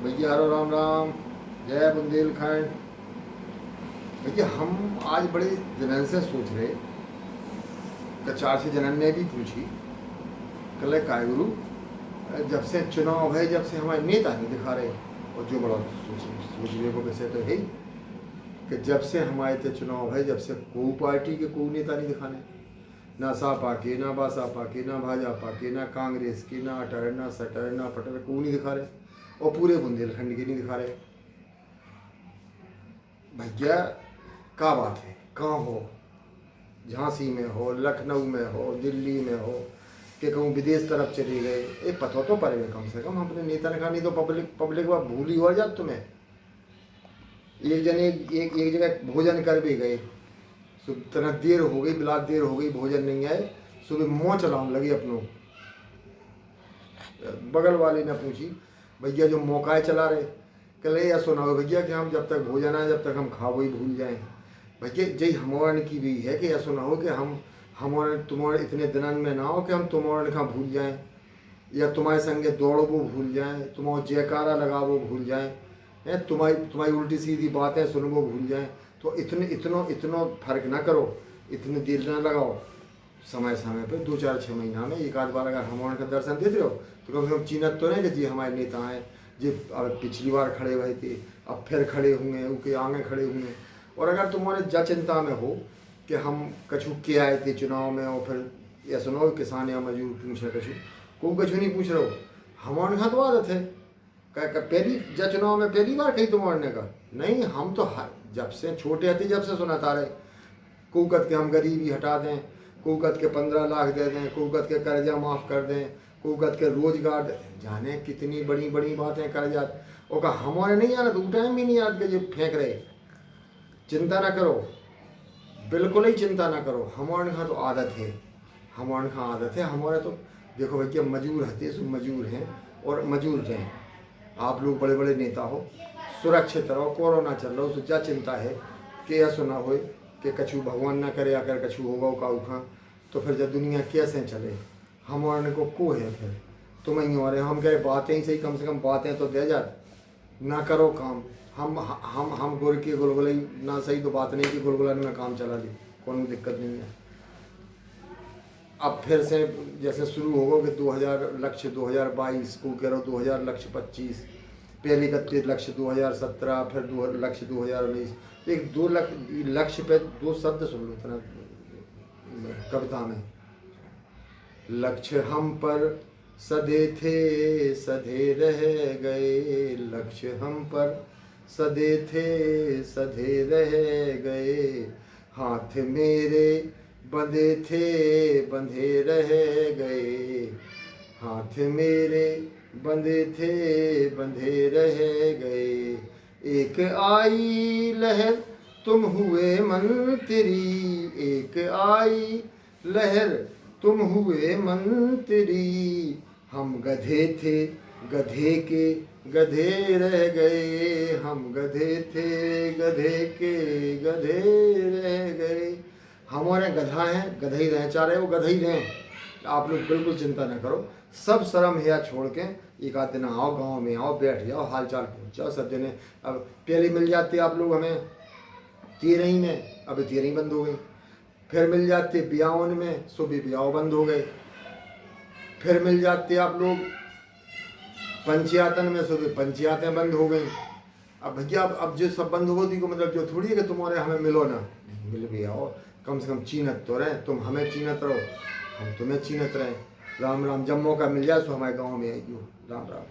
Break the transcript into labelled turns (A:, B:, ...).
A: भैया हरो राम राम। जय बुंदेलखंड। भैया हम आज बड़े दिनों से सोच रहे, चार से जनन ने भी पूछी कल काय गुरु, जब से चुनाव है, जब से हमारे नेता नहीं दिखा रहे, और जो बड़ा सोचने को वैसे तो है ही कि जब से हमारे थे चुनाव है, जब से कोई पार्टी के कोई नेता नहीं दिखाने, ना सापा के, ना बासापा के, ना भाजपा के, ना कांग्रेस के, ना अटर, ना सटर, ना पटर, कोई नहीं दिखा रहे, और पूरे बुंदेलखंड के नहीं दिखा रहे। भैया क्या बात है, कहाँ हो, झांसी में हो, लखनऊ में हो, दिल्ली में हो, कि कहूँ विदेश तरफ चले गए, ये पता तो पड़ेगा कम से कम अपने नेता ने कहा, नहीं तो पब्लिक वह भूल ही हो जात तुम्हें। एक जने एक जगह भोजन कर भी गए, इतना देर हो गई, बिलात देर हो गई, भोजन नहीं आए, सुबह मुँह चलाने लगे अपनों। बगल वाले ने पूछी, भैया जो मौका चला रहे, कल या सुना हो भैया कि हम जब तक भोजन आए, जब तक हम खाओ ही भूल जाएं। भैया जय हमारे की भी है कि ऐसा ना हो कि हम हमारे तुम्हारे इतने दिनन में ना हो कि हम तुम्हारे का भूल जाएं, या तुम्हारे संगे दौड़ो वो भूल जाएं, तुम्हारा जयकारा लगा वो भूल जाएं, है तुम्हारी उल्टी सीधी बातें सुनो वो भूल जाएं। तो इतनो फर्क ना करो, इतने देर ना लगाओ, समय समय पे 2-4-6 महीना में एक आध बार अगर हमारे का दर्शन देते हो तो कम से कम चीनत तो नहीं कि जी हमारे नेता हैं, जी अब पिछली बार खड़े हुए थे, अब फिर खड़े हुए, उनके आगे खड़े हुए। और अगर तुम्हारे जा चिंता में हो कि हम कछु के आए थे चुनाव में, और फिर या सुनो किसान या मजदूर पूछे कछु नहीं पूछ रहे हो, हमारे यहाँ तो आदत है क्या पहली जा चुनाव में पहली बार कही तुम्हारे का नहीं, हम तो जब से छोटे थे जब से सुना था रहे, कुकत के हम गरीबी हटा दें, कुकत के 15 लाख दे दें, कुकत के कर्जा माफ़ कर दें, कुकत के रोजगार दे, जाने कितनी बड़ी बड़ी बातें कर जाते, और कहा हमारे नहीं आना तो टाइम भी नहीं याद के जो फेंक रहे। चिंता ना करो, बिल्कुल ही चिंता ना करो, हमारे यहाँ तो आदत है, हमारे यहाँ आदत है, हमारे तो देखो भैया मजूर हते सो मजूर हैं और मजूर रहें। आप लोग बड़े बड़े नेता हो, सुरक्षित रहो, कोरोना चल रहा हो, तो क्या चिंता है कि ऐसा ना हो कि कछु भगवान ना करे अगर कछु होगा का उखा, तो फिर जब दुनिया कैसे चले, हमारे को है फिर तुम ही हो रहे, हम कह बातें ही सही, कम से कम बातें तो दे जात, ना करो काम। हम गुड़ के गुलगुले ना सही तो बात नहीं कि गुलगुलन में काम चला ली, कोई दिक्कत नहीं है। अब फिर से जैसे शुरू होगा कि 2000 लक्ष्य 2022 को कह रहा हूँ, 2000 लक्ष्य 25, पहले 31 लक्ष्य 2017, फिर लक्ष्य 2019, तो एक 2 लक्ष्य पे 2 शब्द सुन लो इतना कविता में, लक्ष्य हम पर सधे थे सधे रह गए, लक्ष्य हम पर सधे थे सधे रह गए, हाथ मेरे बंधे थे बंधे रह गए, हाथ मेरे बंधे थे बंधे रह गए, एक आई लहर तुम हुए मंत्री, एक आई लहर तुम हुए मंत्री, हम गधे थे गधे के गधे रह गए, हम गधे थे गधे के गधे रह गए। हमारे गधा हैं, गधे ही रहें, चाहे वो गधे ही रहें, आप लोग बिल्कुल चिंता न करो, सब शर्म हिया छोड़ के एक आध दिन आओ, गांव में आओ, बैठ जाओ, हाल चाल पूछ जाओ सब जने। अब पहले मिल जाते आप लोग हमें 13 में, अब 13 बंद हो गई, फिर मिल जाते 52 में, सुबह 52 बंद हो गए, फिर मिल जाते आप लोग 85 में, सुबह पंचायतें बंद हो गई। अब भैया अब जो सब बंद हो गई को मतलब जो थोड़ी है कि तुम्हारे हमें मिलो ना, मिल भी आओ, कम से कम चीनत तो रहें, तुम हमें चीनत रहो, हम तुम्हें चीनत रहें। राम राम, जब मौका मिल जाए तो हमारे गाँव में आइयो। राम राम।